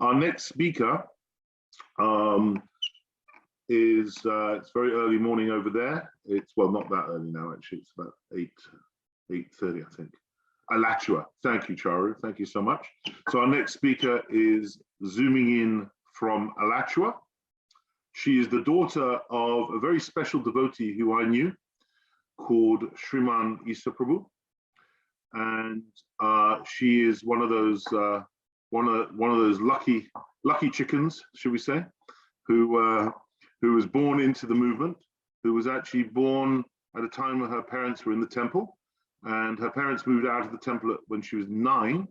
Our next speaker is, it's very early morning over there. It's, well, not that early now, actually. It's about 8:30, I think. Alachua. Thank you, Charu. Thank you so much. So our next speaker is zooming in from Alachua. She is the daughter of a very special devotee who I knew called Sriman Isa Prabhu. And she is one of those lucky chickens, should we say, who was born into the movement, who was actually born at a time when her parents were in the temple, and her parents moved out of the temple when she was 9.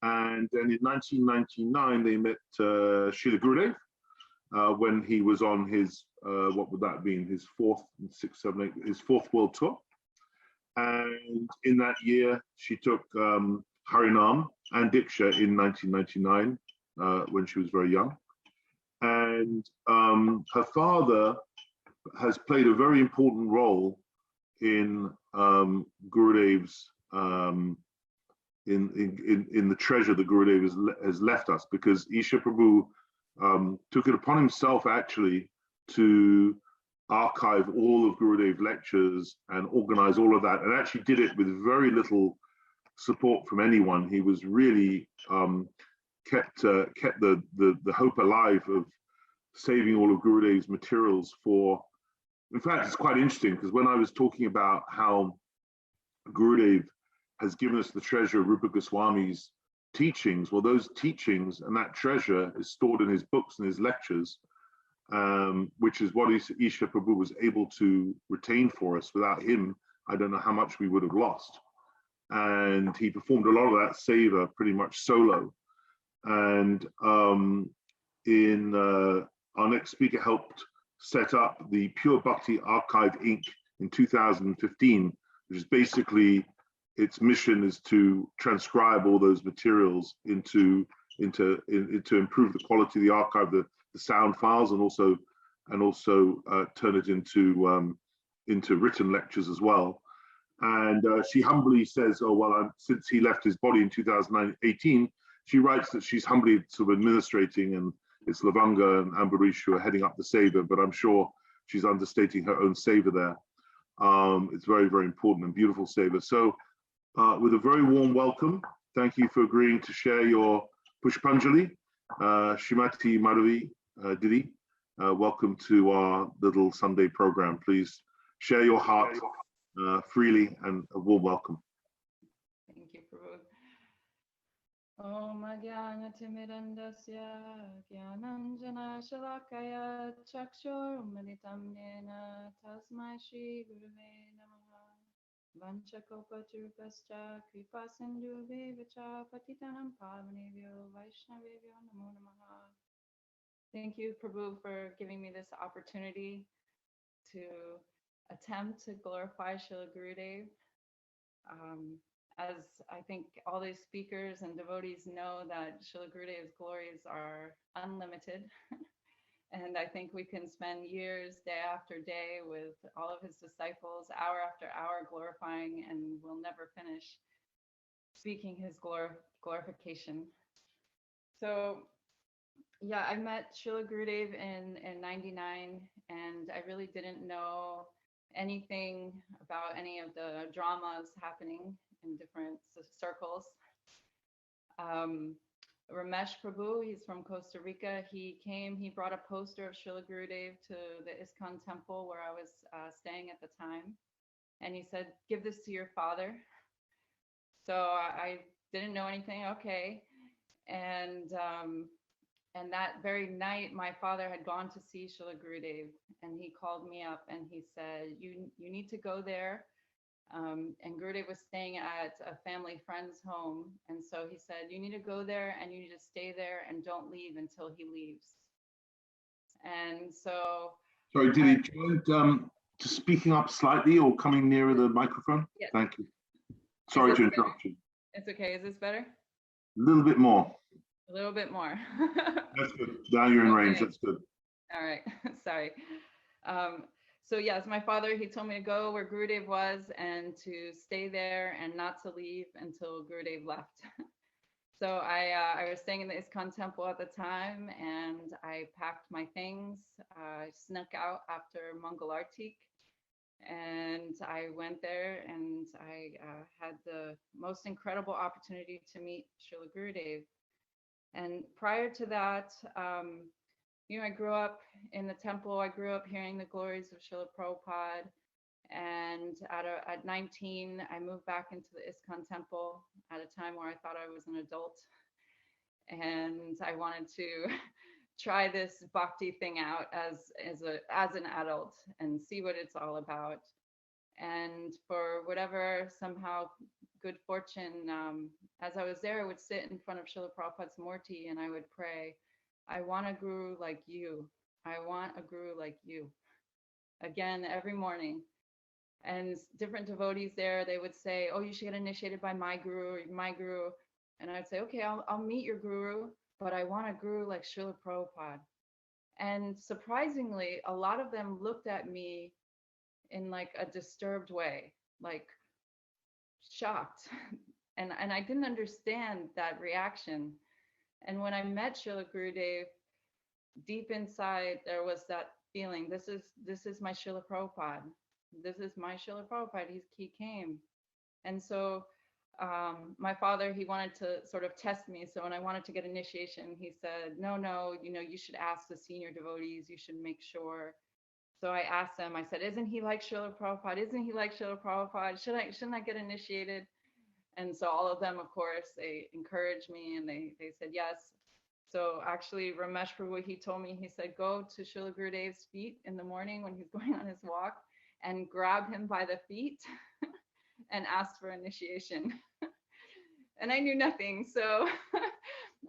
And then in 1999, they met Srila Gurudev when he was on his, what would that be, his fourth world tour. And in that year, she took Harinam and Diksha in 1999 when she was very young. And her father has played a very important role in Gurudev's in the treasure that Gurudev has left us, because Isha Prabhu took it upon himself actually to archive all of Gurudev's lectures and organize all of that, and actually did it with very little support from anyone. He was really kept the hope alive of saving all of Gurudev's materials for. In fact, it's quite interesting because when I was talking about how Gurudev has given us the treasure of Rupa Goswami's teachings, well, those teachings and that treasure is stored in his books and his lectures, which is what Isha Prabhu was able to retain for us. Without him, I don't know how much we would have lost. And he performed a lot of that seva pretty much solo. And our next speaker helped set up the Pure Bhakti Archive Inc. in 2015, which is basically, its mission is to transcribe all those materials to improve the quality of the archive, the sound files, and also turn it into written lectures as well. And she humbly says, oh, well, since he left his body in 2018, she writes that she's humbly sort of administrating, and it's Lavanga and Ambarish who are heading up the seva, but I'm sure she's understating her own seva there. It's very, very important and beautiful seva. So with a very warm welcome, thank you for agreeing to share your Pushpanjali. Srimati, Madhavi, Didi, welcome to our little Sunday program. Please share your heart freely, and a warm welcome. Thank you, Prabhu. Om Adhyana Timirandasya Gyananjana Shalakaya Chakshur Umaditam Nena Tasmai Shri Guruve Namaha Vanchakopaturupascha Kripa Sindhu Devacha Patitanam Pavanevyo Vaishnavevyo Namo Namaha. Thank you, Prabhu, for giving me this opportunity to attempt to glorify Srila Gurudev. As I think all these speakers and devotees know, that Srila Gurudev's glories are unlimited. And I think we can spend years, day after day, with all of his disciples, hour after hour, glorifying, and we'll never finish speaking his glorification. So yeah, I met Srila Gurudev in 99, and I really didn't know anything about any of the dramas happening in different circles. Ramesh Prabhu, he's from Costa Rica. He came, he brought a poster of Srila Gurudev to the ISKCON temple where I was staying at the time. And he said, give this to your father. So I didn't know anything, okay. And that very night, my father had gone to see Srila Gurudev, and he called me up and he said, you need to go there. And Gurudev was staying at a family friend's home. And so he said, you need to go there and you need to stay there and don't leave until he leaves. And so. Sorry, Didi, do you mind just speaking up slightly or coming nearer the microphone? Yes. Thank you. Sorry to interrupt you. It's okay. Is this better? A little bit more. A little bit more. That's good. Now you're in range. That's good. All right. Sorry. So yes, my father, he told me to go where Gurudev was and to stay there and not to leave until Gurudev left. So I was staying in the ISKCON temple at the time, and I packed my things. I snuck out after Mangal Artik, and I went there, and I had the most incredible opportunity to meet Srila Gurudev. And prior to that, I grew up in the temple. I grew up hearing the glories of Srila Prabhupada. And at 19, I moved back into the ISKCON temple at a time where I thought I was an adult. And I wanted to try this bhakti thing out as an adult and see what it's all about. And for whatever somehow good fortune, as I was there, I would sit in front of Srila Prabhupada's Murti and I would pray, I want a guru like you. I want a guru like you. Again, every morning. And different devotees there, they would say, oh, you should get initiated by my guru, my guru. And I'd say, okay, I'll meet your guru, but I want a guru like Srila Prabhupada. And surprisingly, a lot of them looked at me in like a disturbed way, like shocked. And I didn't understand that reaction. And when I met Srila Gurudev, deep inside there was that feeling, this is my Srila Prabhupada. This is my Srila Prabhupada. He came. And so my father, he wanted to sort of test me. So when I wanted to get initiation, he said, no, you should ask the senior devotees. You should make sure. So I asked them, I said, isn't he like Srila Prabhupada? Isn't he like Srila Prabhupada? Shouldn't I get initiated? And so all of them, of course, they encouraged me and they said yes. So actually, Ramesh Prabhu, he told me, he said, go to Srila Gurudev's feet in the morning when he's going on his walk and grab him by the feet and ask for initiation. And I knew nothing. So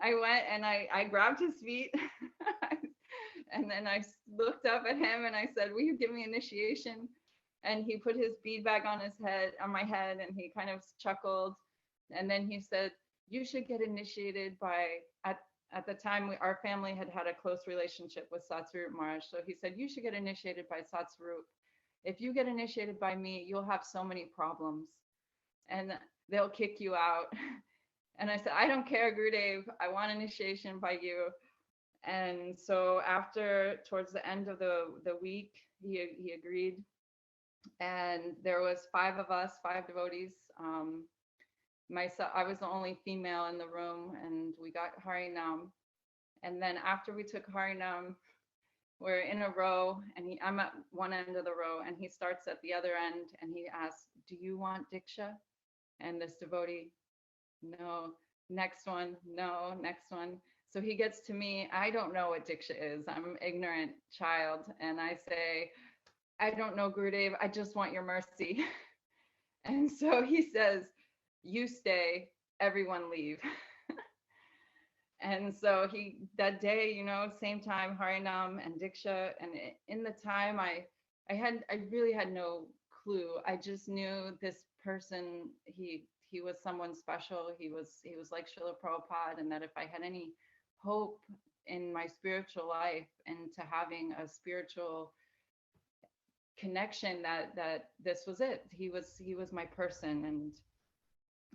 I went and I grabbed his feet and then I looked up at him and I said, will you give me initiation? And he put his bead bag on my head, and he kind of chuckled. And then he said, you should get initiated by, at the time, our family had a close relationship with Satsvarup Maharaj. So he said, you should get initiated by Satsvarup. If you get initiated by me, you'll have so many problems and they'll kick you out. And I said, I don't care, Gurudev. I want initiation by you. And so towards the end of the week, he agreed. And there was 5 of us, 5 devotees. I was the only female in the room, and we got Harinam. And then after we took Harinam, we're in a row, and I'm at one end of the row, and he starts at the other end, and he asks, do you want Diksha? And this devotee, no. Next one, no. Next one. So he gets to me, I don't know what Diksha is. I'm an ignorant child. And I say, I don't know, Gurudev, I just want your mercy. And so he says, you stay, everyone leave. And so that day, same time, Harinam and Diksha. And in the time, I really had no clue. I just knew this person, he was someone special. He was like Srila Prabhupada, and that if I had any hope in my spiritual life and to having a spiritual connection, that this was it. He was my person. And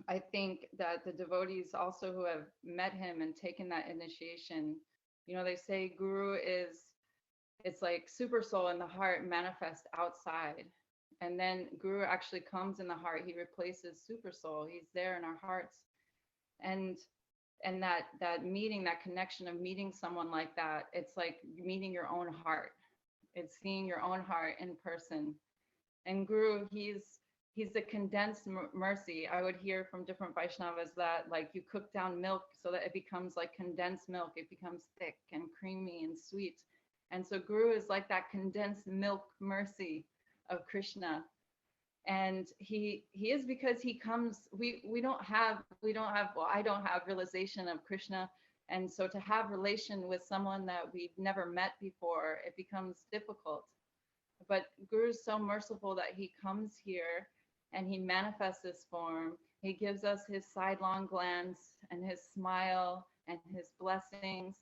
I think that the devotees also who have met him and taken that initiation, they say Guru it's like super soul in the heart manifest outside. And then Guru actually comes in the heart. He replaces super soul. He's there in our hearts. And that meeting, that connection of meeting someone like that, it's like meeting your own heart. It's seeing your own heart in person. And Guru, he's a condensed mercy. I would hear from different Vaishnavas that like you cook down milk so that it becomes like condensed milk. It becomes thick and creamy and sweet. And so Guru is like that condensed milk mercy of Krishna. And he is, because he comes, we don't have, well, I don't have realization of Krishna. And so to have relation with someone that we've never met before, it becomes difficult. But Guru is so merciful that he comes here and he manifests this form. He gives us his sidelong glance and his smile and his blessings.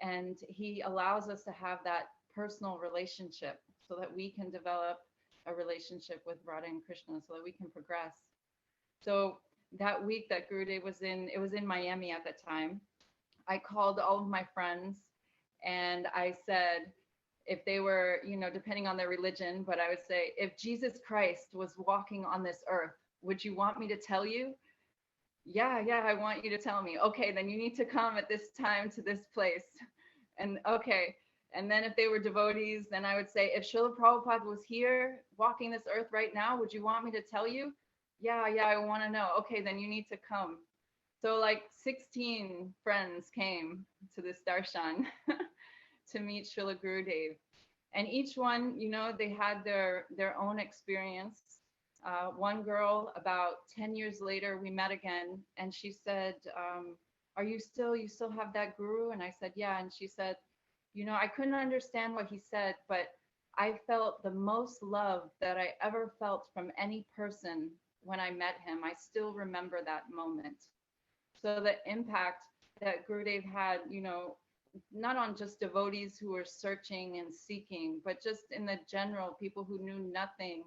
And he allows us to have that personal relationship. so that we can develop a relationship with Radha and Krishna, so that we can progress. So that week that Gurudev was in, it was in Miami at the time, I called all of my friends and I said, if they were, depending on their religion, but I would say, if Jesus Christ was walking on this earth, would you want me to tell you? Yeah, I want you to tell me. Okay, then you need to come at this time to this place. And okay. And then if they were devotees, then I would say, if Srila Prabhupada was here walking this earth right now, would you want me to tell you? Yeah, I want to know. Okay, then you need to come. So like 16 friends came to this darshan to meet Srila Gurudev. And each one, they had their own experience. One girl, about 10 years later, we met again, and she said, you still have that guru? And I said, yeah. And she said, I couldn't understand what he said, but I felt the most love that I ever felt from any person when I met him. I still remember that moment. So the impact that Gurudev had, not on just devotees who were searching and seeking, but just in the general, people who knew nothing,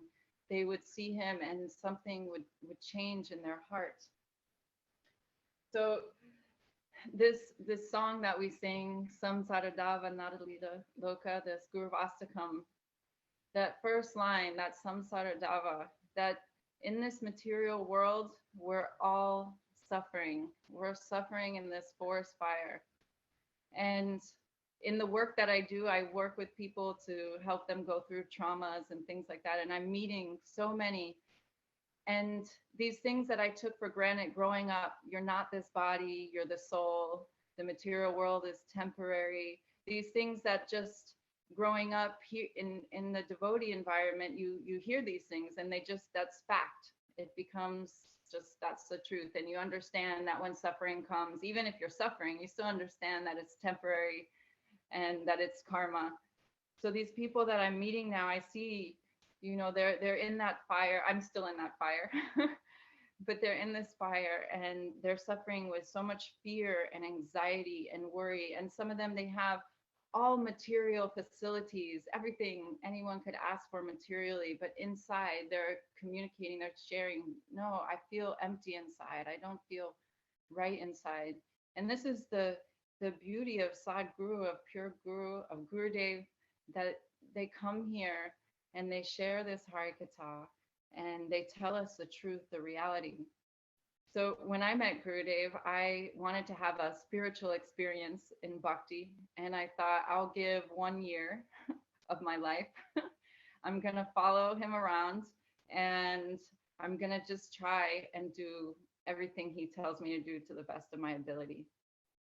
they would see him and something would change in their heart. So this song that we sing, Samsaradava Nadalita Loka, this Guruvastakam, that first line, that Samsaradava, that in this material world, we're all suffering. We're suffering in this forest fire. And in the work that I do, I work with people to help them go through traumas and things like that. And I'm meeting so many. And these things that I took for granted growing up, you're not this body, you're the soul, the material world is temporary. These things that just growing up here in the devotee environment, you hear these things and that's fact. It becomes just, that's the truth. And you understand that when suffering comes, even if you're suffering, you still understand that it's temporary and that it's karma. So these people that I'm meeting now, I see, they're in that fire. I'm still in that fire, but they're in this fire and they're suffering with so much fear and anxiety and worry. And some of them, they have all material facilities, everything anyone could ask for materially, but inside they're communicating, they're sharing, no, I feel empty inside. I don't feel right inside. And this is the beauty of Sadguru, of pure Guru, of Gurudev, that they come here and they share this Harikatha and they tell us the truth, the reality. So when I met Gurudev, I wanted to have a spiritual experience in bhakti, and I thought, I'll give 1 year of my life. I'm going to follow him around and I'm going to just try and do everything he tells me to do to the best of my ability.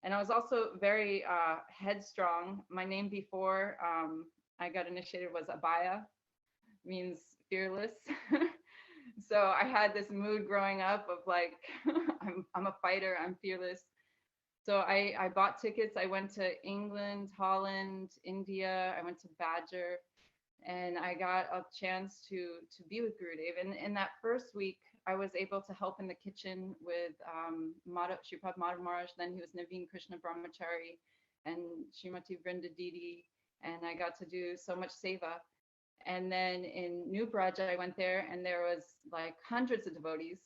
And I was also very headstrong. My name before I got initiated was Abhaya, means fearless. So I had this mood growing up of like, I'm a fighter, I'm fearless. So I bought tickets. I went to England, Holland, India. I went to Badger, and I got a chance to be with Gurudev. And in that first week, I was able to help in the kitchen with Sripad Madhav Maharaj. Then he was Naveen Krishna Brahmachari and Srimati Didi. And I got to do so much seva. And then in New Braj, I went there and there was like hundreds of devotees.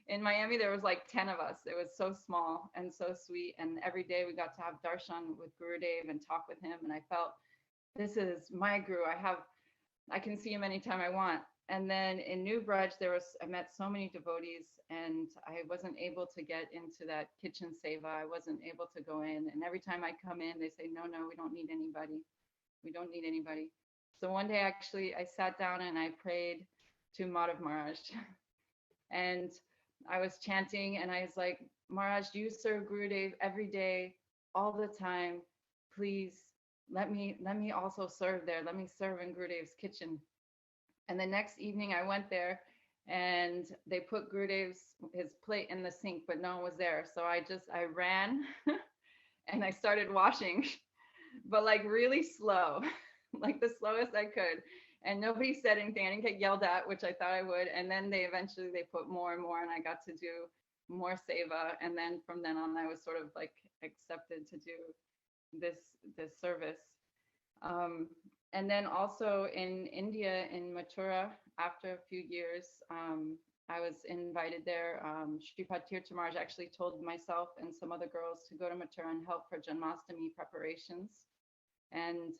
In Miami, there was like 10 of us. It was so small and so sweet. And every day we got to have darshan with Gurudev and talk with him. And I felt, this is my Guru. I can see him anytime I want. And then in New Braj, I met so many devotees and I wasn't able to get into that kitchen seva. I wasn't able to go in. And every time I come in, they say, no, we don't need anybody. We don't need anybody. So one day, actually, I sat down and I prayed to Madhav Maharaj. And I was chanting and I was like, Maharaj, you serve Gurudev every day, all the time. Please let me also serve there. Let me serve in Gurudev's kitchen. And the next evening I went there and they put his plate in the sink, but no one was there. So I ran and I started washing, but like really slow. Like the slowest I could, and nobody said anything. I didn't get yelled at, which I thought I would. And then they put more and more, and I got to do more seva. And then from then on, I was sort of like accepted to do this service. And then also in India, in Mathura, after a few years, I was invited there. Sripad Tirthamaraj actually told myself and some other girls to go to Mathura and help for Janmashtami preparations. And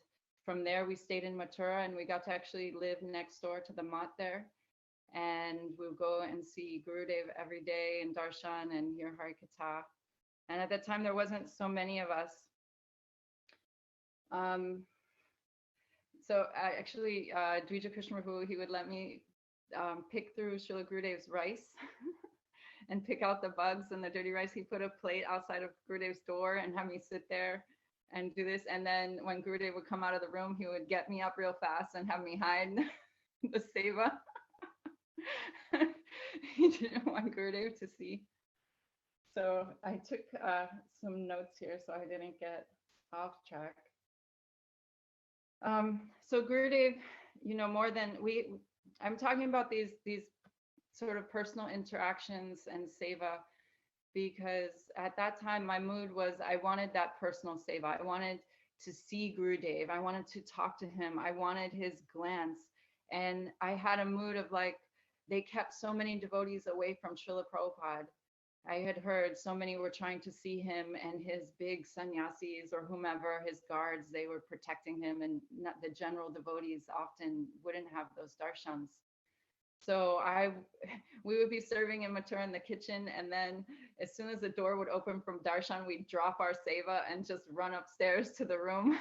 from there, we stayed in Mathura and we got to actually live next door to the mat there. And we'll go and see Gurudev every day in darshan and hear Harikatha. And at that time, there wasn't so many of us. So actually, Dvija Krishna Prabhu, he would let me pick through Srila Gurudev's rice and pick out the bugs and the dirty rice. He put a plate outside of Gurudev's door and have me sit there and do this. And then when Gurudev would come out of the room, he would get me up real fast and have me hide the seva. He didn't want Gurudev to see. So I took some notes here so I didn't get off track. So Gurudev, more than I'm talking about these sort of personal interactions and seva, because at that time my mood was I wanted that personal seva. I wanted to see Gurudev. I wanted to talk to him. I wanted his glance. And I had a mood of like, they kept so many devotees away from Srila Prabhupada. I had heard so many were trying to see him, and his big sannyasis or whomever, his guards, they were protecting him, and not, the general devotees often wouldn't have those darshans. So we would be serving in Mathura in the kitchen, and then as soon as the door would open from darshan, we'd drop our seva and just run upstairs to the room.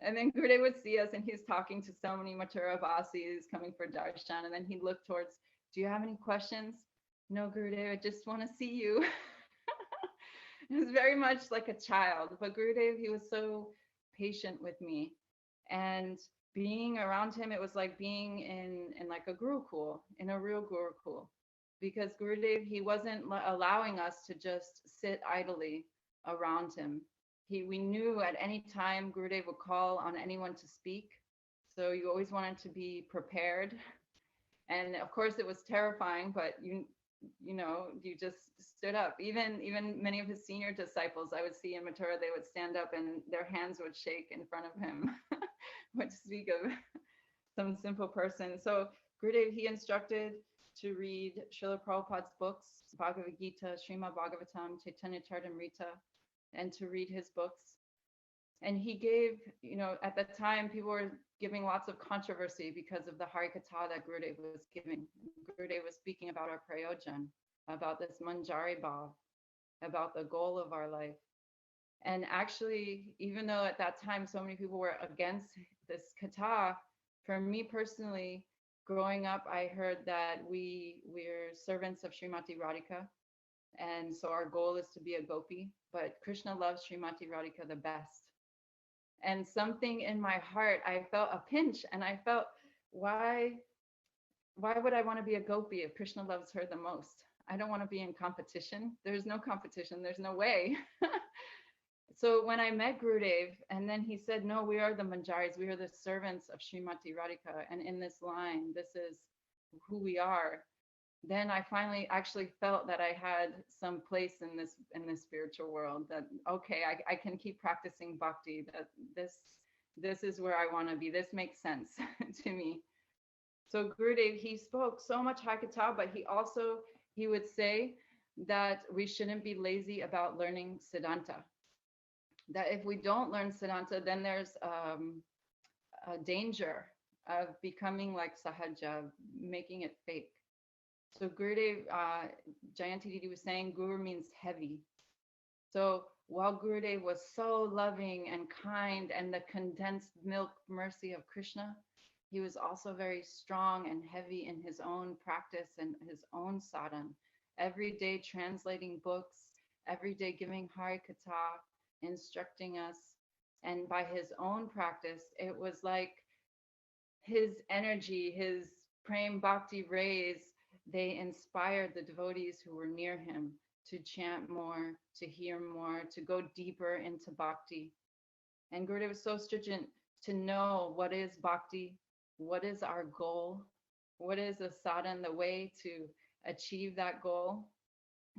And then Gurudev would see us, and he's talking to so many Mathura Vasis coming for darshan, and then he'd look towards, do you have any questions? No, Gurudev, I just want to see you. It was very much like a child, but Gurudev, he was so patient with me. And being around him, it was like being in like a Gurukul, in a real Gurukul. Because Gurudev, he wasn't allowing us to just sit idly around him. We knew at any time Gurudev would call on anyone to speak. So you always wanted to be prepared. And of course it was terrifying, but you just stood up. Even many of his senior disciples I would see in Mathura, they would stand up and their hands would shake in front of him. What to speak of some simple person. So Gurudev, he instructed to read Srila Prabhupada's books, Bhagavad Gita, Srimad Bhagavatam, Chaitanya Charitamrita, and to read his books. And he gave, at that time, people were giving lots of controversy because of the Harikatha that Gurudev was giving. Gurudev was speaking about our prayojan, about this manjari bhav, about the goal of our life. And actually, even though at that time so many people were against this katha, for me personally, growing up, I heard that we're servants of Srimati Radhika. And so our goal is to be a gopi, but Krishna loves Srimati Radhika the best. And something in my heart, I felt a pinch, and I felt, why would I want to be a gopi if Krishna loves her the most? I don't want to be in competition. There's no competition. There's no way. So when I met Gurudev, and then he said, no, we are the manjaris. We are the servants of Srimati Radhika. And in this line, this is who we are. Then I finally actually felt that I had some place in this spiritual world, that, okay, I can keep practicing bhakti, that this is where I want to be. This makes sense to me. So Gurudev, he spoke so much Harikatha, but he would say that we shouldn't be lazy about learning Siddhanta. That if we don't learn Siddhanta, then there's a danger of becoming like Sahaja, making it fake. So Gurudev, Jayanti Didi was saying, Guru means heavy. So while Gurudev was so loving and kind and the condensed milk mercy of Krishna, he was also very strong and heavy in his own practice and his own sadhana. Every day translating books, every day giving Harikatha, instructing us. And by his own practice, it was like his energy, his prem bhakti rays, they inspired the devotees who were near him to chant more, to hear more, to go deeper into bhakti. And Gurudev was so stringent to know what is bhakti, what is our goal, what is a sadhana, the way to achieve that goal.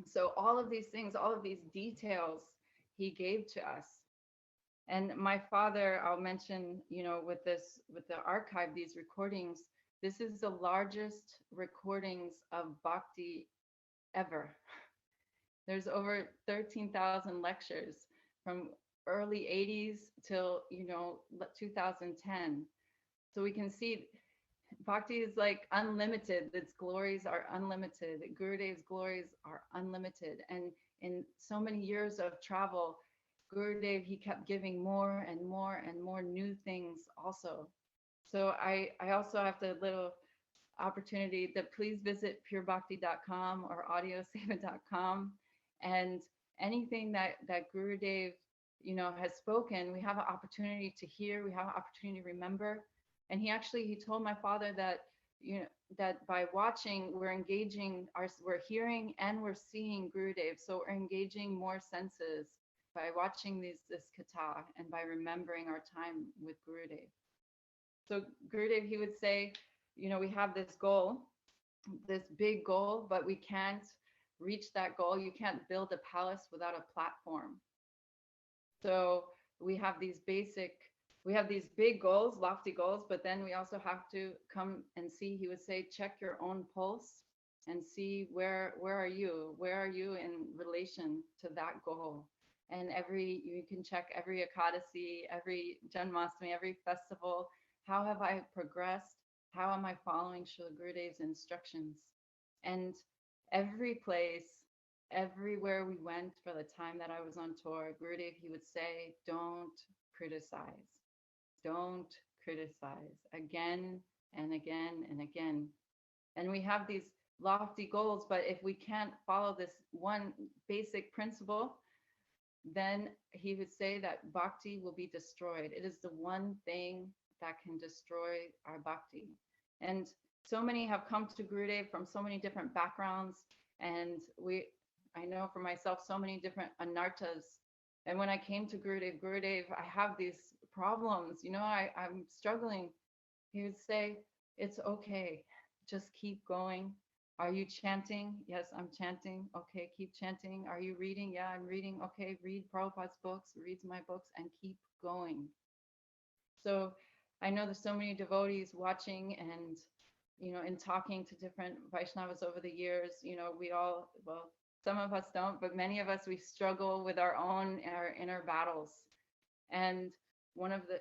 So all of these things, all of these details he gave to us. And my father, I'll mention, with the archive, these recordings, this is the largest recordings of bhakti ever. There's over 13,000 lectures from early 80s till, 2010. So we can see bhakti is like unlimited. Its glories are unlimited. Gurudev's glories are unlimited. And in so many years of travel, Gurudev, he kept giving more and more and more new things also. So I also have the little opportunity that please visit PureBhakti.com or audioseva.com, and anything that Gurudev, has spoken, we have an opportunity to hear, we have an opportunity to remember. And he told my father that, that by watching, we're hearing and we're seeing Gurudev. So we're engaging more senses by watching this katha and by remembering our time with Gurudev. So Gurudev, he would say, we have this goal, this big goal, but we can't reach that goal. You can't build a palace without a platform. So we have these big goals, lofty goals, but then we also have to come and see, he would say, check your own pulse and see where are you in relation to that goal. And you can check every Ekadasi, every Janmashtami, every festival. How have I progressed? How am I following Srila Gurudev's instructions? And every place, everywhere we went for the time that I was on tour, Gurudev, he would say, don't criticize. Don't criticize, again and again and again. And we have these lofty goals, but if we can't follow this one basic principle, then he would say that bhakti will be destroyed. It is the one thing that can destroy our bhakti. And so many have come to Gurudev from so many different backgrounds. And I know for myself, so many different anartas. And when I came to Gurudev, I have these problems, I'm struggling. He would say, it's okay, just keep going. Are you chanting? Yes, I'm chanting. Okay, keep chanting. Are you reading? Yeah, I'm reading. Okay, read Prabhupada's books, read my books, and keep going. So I know there's so many devotees watching, and in talking to different Vaishnavas over the years, we all, well, some of us don't, but many of us, we struggle with our inner battles. And one of the,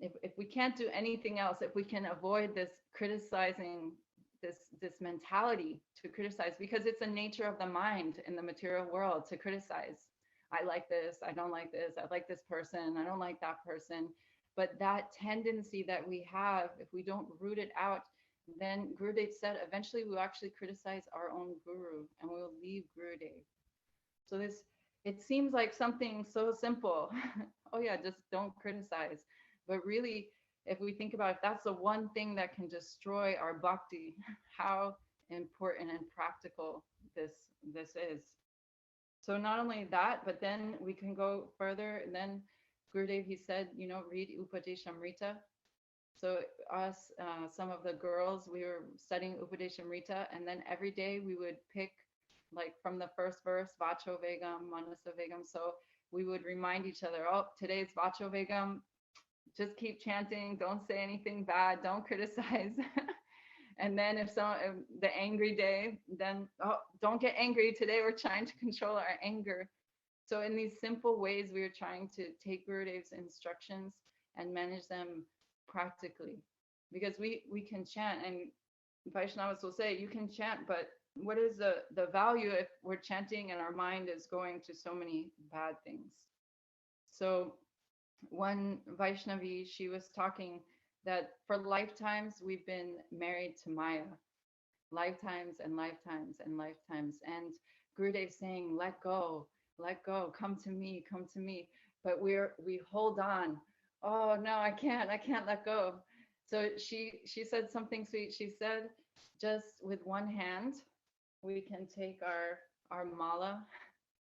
if we can't do anything else, if we can avoid this criticizing, this mentality to criticize, because it's a nature of the mind in the material world to criticize. I like this, I don't like this, I like this person, I don't like that person. But that tendency that we have, if we don't root it out, then Gurudev said eventually we'll actually criticize our own guru and we'll leave Gurudev. So it seems like something so simple. Oh yeah, just don't criticize. But really, if we think about it, if that's the one thing that can destroy our bhakti, how important and practical this is. So not only that, but then we can go further. And then Gurudev, he said, read Upadeshamrita. So us, some of the girls, we were studying Upadeshamrita, and then every day we would pick, like from the first verse, Vacho Vegam, Manasa Vegam. So we would remind each other, oh, today's Vacho Vegam, just keep chanting, don't say anything bad, don't criticize. And then if the angry day, then, oh, don't get angry. Today we're trying to control our anger. So in these simple ways, we are trying to take Gurudev's instructions and manage them practically. Because we can chant, and Vaishnavas will say, you can chant, but what is the value if we're chanting and our mind is going to so many bad things? So one Vaishnavi, she was talking that for lifetimes we've been married to Maya, lifetimes and lifetimes and lifetimes. And Gurudev saying, let go, come to me, come to me. But we hold on. Oh no, I can't let go. So she said something sweet. She said, just with one hand, we can take our mala,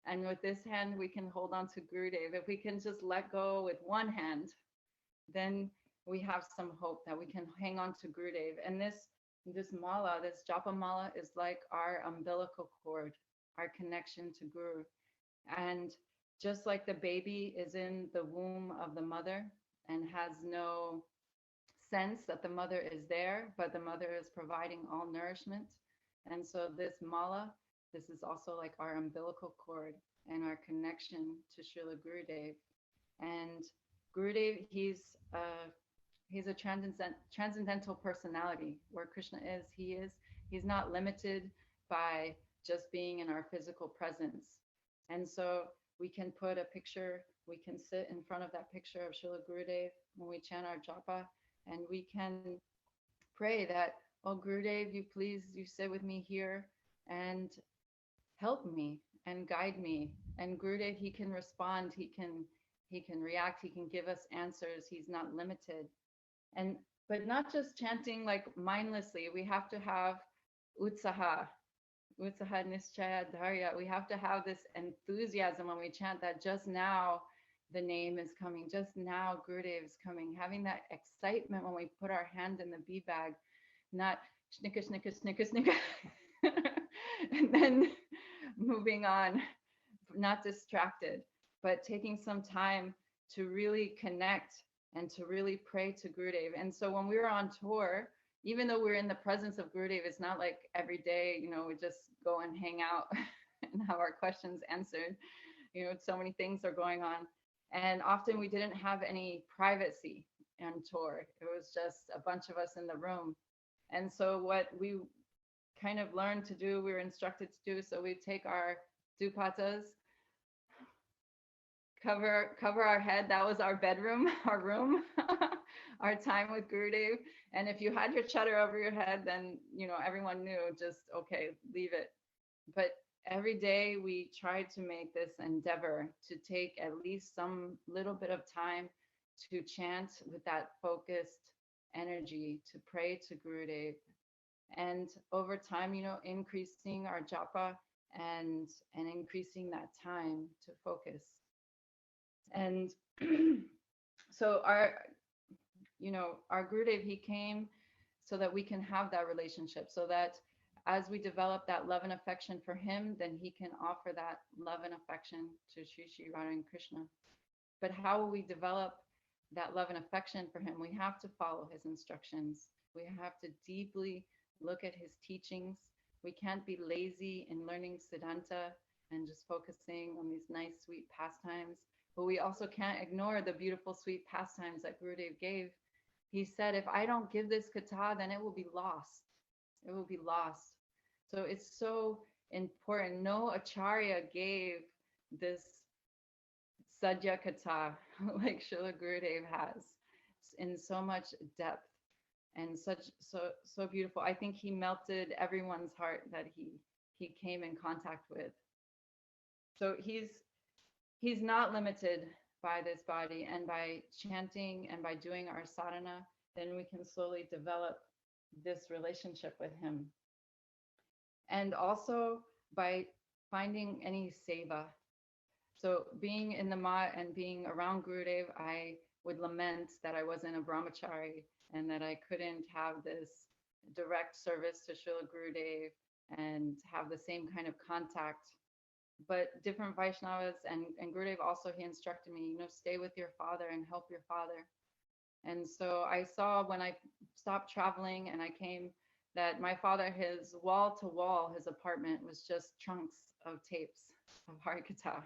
and with this hand, we can hold on to Gurudev. If we can just let go with one hand, then we have some hope that we can hang on to Gurudev. And this mala, this japa mala, is like our umbilical cord, our connection to Guru. And just like the baby is in the womb of the mother and has no sense that the mother is there, but the mother is providing all nourishment. And so this mala, this is also like our umbilical cord and our connection to Srila Gurudev. And Gurudev, he's a transcendental personality. Where Krishna is, he's not limited by just being in our physical presence. And so we can put a picture, we can sit in front of that picture of Srila Gurudev when we chant our japa, and we can pray that, oh Gurudev, you sit with me here and help me and guide me. And Gurudev, he can respond, he can react, he can give us answers. He's not limited. And but not just chanting like mindlessly. We have to have utsaha, nischaya dharya. We have to have this enthusiasm when we chant that just now the name is coming, just now Gurudev is coming. Having that excitement when we put our hand in the bee bag, not snicka, snicka, snicka, snicka, and then moving on, not distracted, but taking some time to really connect and to really pray to Gurudev. And so when we were on tour, even though we're in the presence of Gurudev, it's not like every day, we just go and hang out and have our questions answered. So many things are going on. And often we didn't have any privacy on tour. It was just a bunch of us in the room. And so what we kind of learned to do, we were instructed to do, so we take our dupatas, cover our head. That was our bedroom, our room, our time with Gurudev. And if you had your chadar over your head, then everyone knew, just okay, leave it. But every day we tried to make this endeavor to take at least some little bit of time to chant with that focused energy, to pray to Gurudev. And over time, increasing our japa and increasing that time to focus. And so our Gurudev, he came so that we can have that relationship, so that as we develop that love and affection for him, then he can offer that love and affection to Shri Radha and Krishna. But how will we develop that love and affection for him? We have to follow his instructions. We have to deeply look at his teachings. We can't be lazy in learning Siddhanta and just focusing on these nice, sweet pastimes. But we also can't ignore the beautiful, sweet pastimes that Gurudev gave. He said, if I don't give this katha, then it will be lost. It will be lost. So it's so important. No acharya gave this sadhya katha like Srila Gurudev has, in so much depth and so beautiful. I think he melted everyone's heart that he came in contact with. So he's not limited by this body, and by chanting and by doing our sadhana, then we can slowly develop this relationship with him. And also by finding any seva. So being in the mat and being around Gurudev, I would lament that I wasn't a brahmachari and that I couldn't have this direct service to Srila Gurudev and have the same kind of contact. But different Vaishnavas and Gurudev also, he instructed me, stay with your father and help your father. And so I saw when I stopped traveling and I came that my father, his wall to wall, his apartment was just trunks of tapes of Harikatha.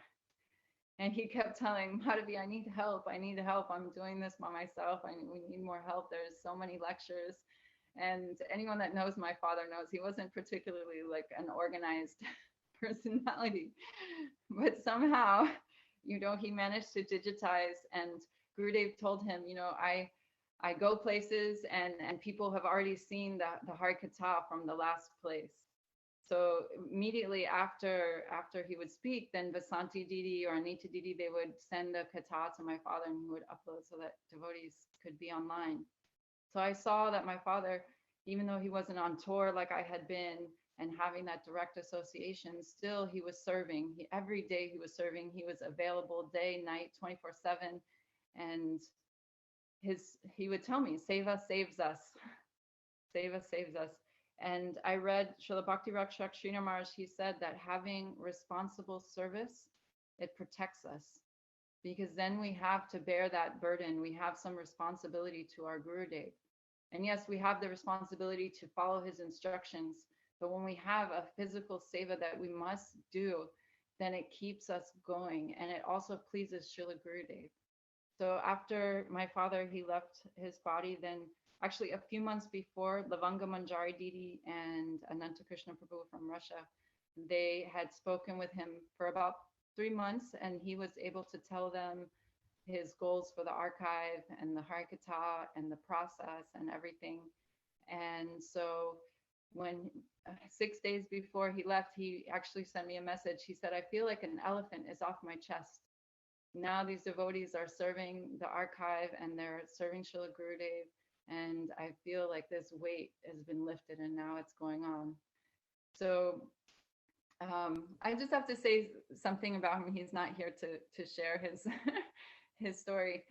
And he kept telling Madhavi, I need help. I'm doing this by myself. We need more help. There's so many lectures. And anyone that knows my father knows he wasn't particularly like an organized personality. But somehow, he managed to digitize, and Gurudev told him, I go places and people have already seen the Harikatha from the last place. So immediately after he would speak, then Vasanti Didi or Anita Didi, they would send a katha to my father and he would upload so that devotees could be online. So I saw that my father, even though he wasn't on tour like I had been and having that direct association, still he was serving. Every day he was serving. He was available day, night, 24/7. And he would tell me, Seva saves us. Seva saves us. And I read Srila Bhakti Rakshak Srila Maharaj, he said that having responsible service it protects us, because then we have to bear that burden. We have some responsibility to our Gurudev. And yes, we have the responsibility to follow his instructions, but when we have a physical seva that we must do, then it keeps us going, and it also pleases Srila Gurudev. So after my father, he left his body, then actually a few months before, Lavanga Manjari Didi and Ananta Krishna Prabhu from Russia, they had spoken with him for about 3 months, and he was able to tell them his goals for the archive and the Harikatha and the process and everything. And so when 6 days before he left, he actually sent me a message. He said, I feel like an elephant is off my chest. Now these devotees are serving the archive and they're serving Srila Gurudev, and I feel like this weight has been lifted and now it's going on. So I just have to say something about him. He's not here to share his his story,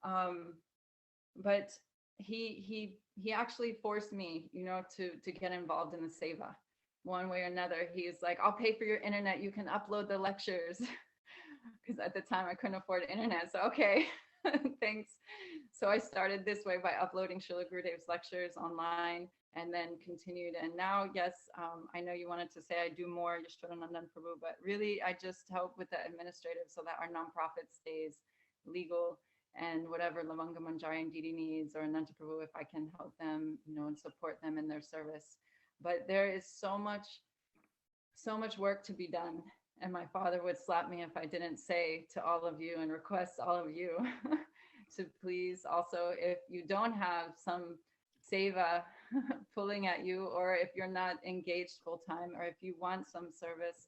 but he actually forced me, to get involved in the seva one way or another. He's like, I'll pay for your internet, you can upload the lectures, because at the time I couldn't afford internet. So okay, thanks. So I started this way by uploading Srila Gurudev's lectures online, and then continued. And now, yes, I know you wanted to say I do more, Yashwaranandan Prabhu, but really I just help with the administrative so that our nonprofit stays legal, and whatever Lavanga Manjari and Didi needs, or Ananta Prabhu, if I can help them, and support them in their service. But there is so much work to be done. And my father would slap me if I didn't say to all of you and request all of you to please also, if you don't have some seva pulling at you, or if you're not engaged full time, or if you want some service,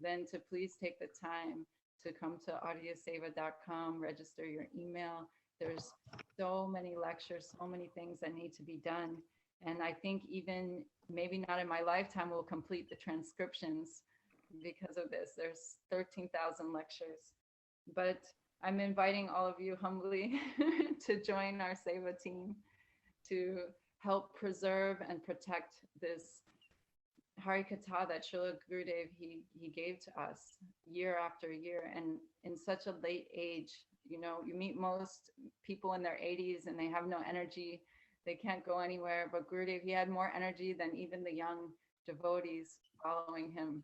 then to please take the time to come to audioseva.com, register your email. There's so many lectures, so many things that need to be done. And I think even maybe not in my lifetime we'll complete the transcriptions because of this. There's 13,000 lectures. But I'm inviting all of you humbly to join our seva team to help preserve and protect this Harikatha that Srila Gurudev he gave to us year after year, and in such a late age. You meet most people in their 80s and they have no energy, they can't go anywhere, but Gurudev, he had more energy than even the young devotees following him.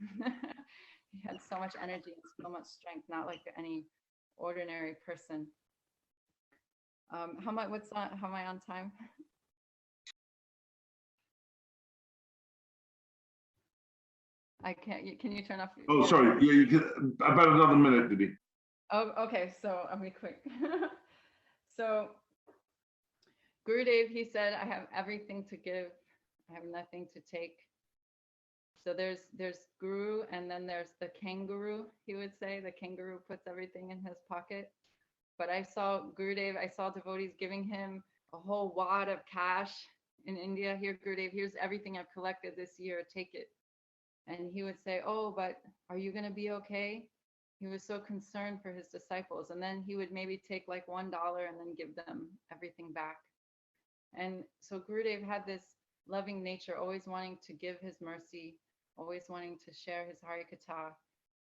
He had so much energy and so much strength, not like any ordinary person. How am I on time? I can't. Can you turn off? Oh, sorry. Yeah, you can, about another minute, Didi. Oh, okay. So I'll be quick. So Gurudev, he said, I have everything to give, I have nothing to take. So there's Guru, and then there's the kangaroo. He would say the kangaroo puts everything in his pocket. But I saw Gurudev, I saw devotees giving him a whole wad of cash in India. Here, Gurudev, here's everything I've collected this year, take it. And he would say, oh, but are you going to be okay? He was so concerned for his disciples. And then he would maybe take like $1 and then give them everything back. And so Gurudev had this loving nature, always wanting to give his mercy, always wanting to share his Harikatha.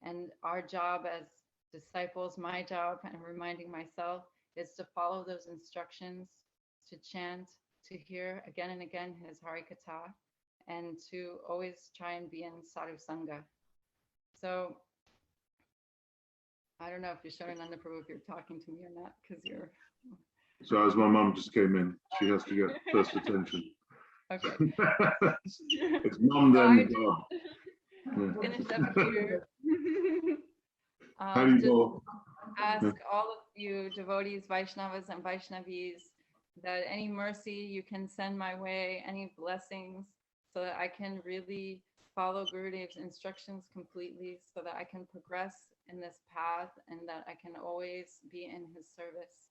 And our job as disciples, my job, and reminding myself, is to follow those instructions, to chant, to hear again and again his Harikatha, and to always try and be in sadhu sangha. So I don't know if you're showing Nanda Prabhu if you're talking to me or not, because you're. So as my mum just came in, she has to get first attention. Okay. It's mum then God. Finish up here. Just ask all of you devotees, Vaishnavas and Vaishnavis, that any mercy you can send my way, any blessings, so that I can really follow Gurudev's instructions completely, so that I can progress in this path and that I can always be in his service.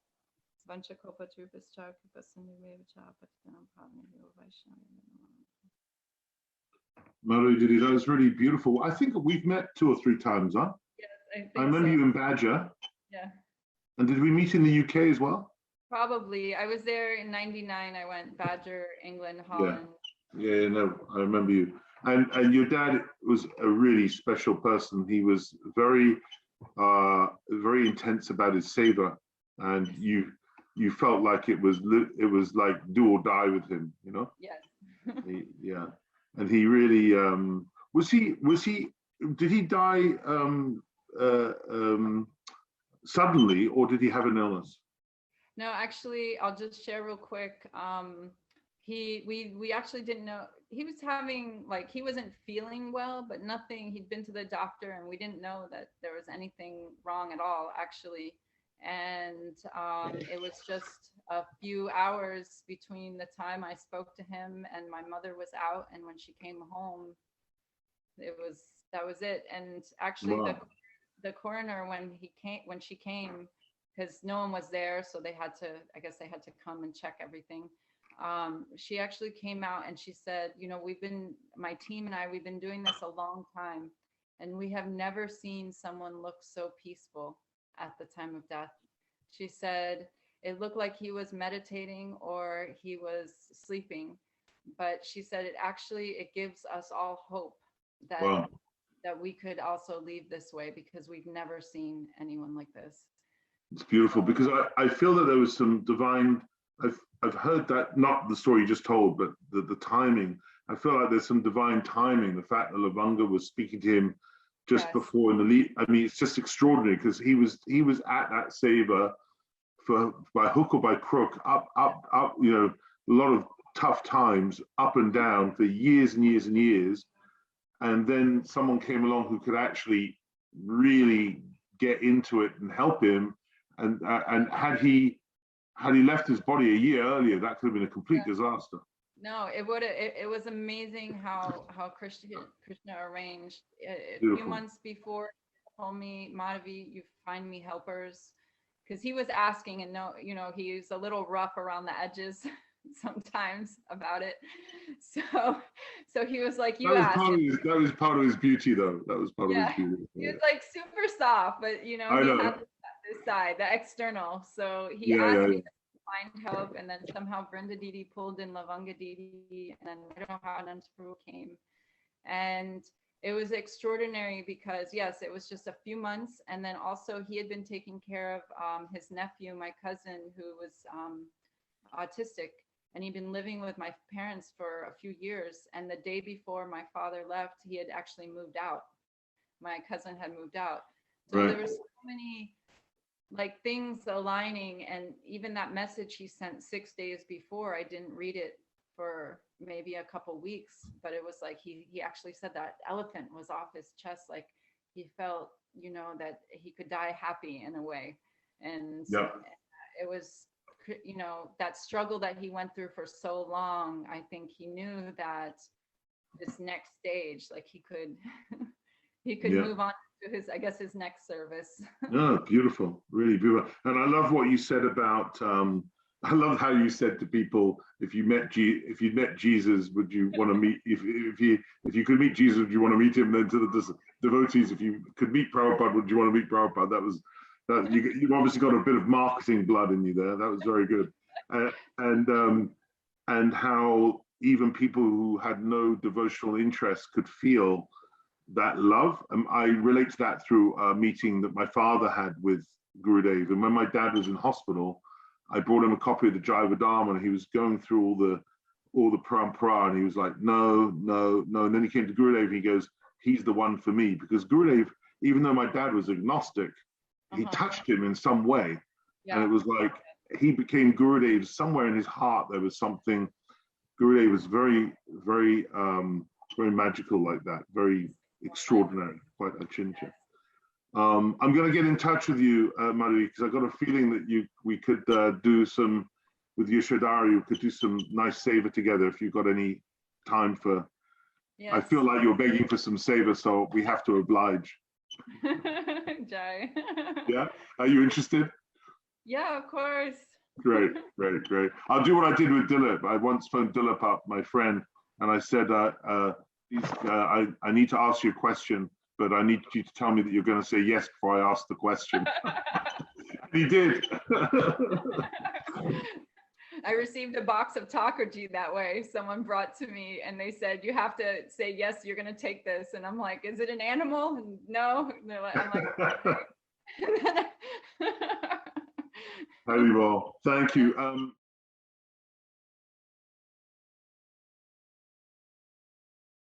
Madhavi, Didi, that was really beautiful. I think we've met 2 or 3 times, huh? Yes, I think I remember so. you in Badger. Yeah. And did we meet in the UK as well? Probably. I was there in '99. I went Badger, England, Holland. Yeah, no, I remember you. And your dad was a really special person. He was very very intense about his seva, and you felt like it was like do or die with him, you know. Yes. Yeah, and he really was he did he die suddenly, or did he have an illness? No, actually, I'll just share real quick. We actually didn't know he was having, like, he wasn't feeling well, but nothing. He'd been to the doctor, and we didn't know that there was anything wrong at all, actually. And it was just a few hours between the time I spoke to him and my mother was out, and when she came home, that was it. And actually, Wow. the coroner, when she came, because no one was there, so they had to, I guess they had to come and check everything. She actually came out and she said, you know, my team and I, we've been doing this a long time, and we have never seen someone look so peaceful at the time of death. She said it looked like he was meditating or he was sleeping, but she said it gives us all hope that Wow. that we could also leave this way, because we've never seen anyone like this. It's beautiful, because I feel that there was some divine, I've heard that, not the story you just told, but the timing. I feel like there's some divine timing. The fact that Lavanga was speaking to him just Yes. before in the lead. I mean, it's just extraordinary, because he was at that seva for by hook or by crook, up, you know, a lot of tough times, up and down for years and years and years. And then someone came along who could actually really get into it and help him. And had he left his body a year earlier, that could have been a complete disaster. No, it would. It was amazing how Krishna arranged. A Beautiful. few months before, he told me, Madhavi, you find me helpers, because he was asking, and no, you know, he's a little rough around the edges sometimes about it. So he was like, you asked. That was part of his beauty, though. That was part of his beauty. He was like super soft, but you know, I know. he had this side, the external. So he asked me to find help, and then somehow Brenda Didi pulled in Lavanga Didi, and then I don't know how Anantapuru came. And it was extraordinary because, yes, it was just a few months. And then also he had been taking care of his nephew, my cousin, who was autistic. And he'd been living with my parents for a few years. And the day before my father left, he had actually moved out. My cousin had moved out. So there were so many like things aligning. And even that message he sent 6 days before, I didn't read it for maybe a couple weeks, but it was like he actually said that elephant was off his chest. Like he felt, you know, that he could die happy in a way. And it was, you know, that struggle that he went through for so long. I think he knew that this next stage, like he could move on to his, I guess, his next service. No, beautiful, really beautiful. And I love what you said about I love how you said to people, if you met Jesus, would you want to meet, if you could meet Jesus, would you want to meet him? Then to the devotees, if you could meet Prabhupada, would you want to meet Prabhupada? That you obviously got a bit of marketing blood in you there. That was very good. And how even people who had no devotional interest could feel that love. I relate to that through a meeting that my father had with Gurudeva. And when my dad was in hospital, I brought him a copy of the Jaiva Dharma, and he was going through all the parampara, and he was like, no. And then he came to Gurudeva, and he goes, he's the one for me. Because Gurudeva, even though my dad was agnostic, he touched him in some way. And it was like, he became Gurudev. Somewhere in his heart, there was something. Gurudev was very, very, very magical like that, very extraordinary, quite a chincha. I'm going to get in touch with you, Madhavi, because I've got a feeling that we could do some, with Yashodhara, you could do some nice seva together if you've got any time for. Yes. I feel like you're begging for some seva, so we have to oblige. Jai. Yeah, are you interested? Yeah, of course. Great. I'll do what I did with Dilip. I once phoned Dilip up, my friend, and I said, I need to ask you a question, but I need you to tell me that you're going to say yes before I ask the question. He did. I received a box of Takurji that way. Someone brought to me and they said, you have to say, yes, you're going to take this. And I'm like, is it an animal? And no. And they're like, I'm like, Very well. Thank you.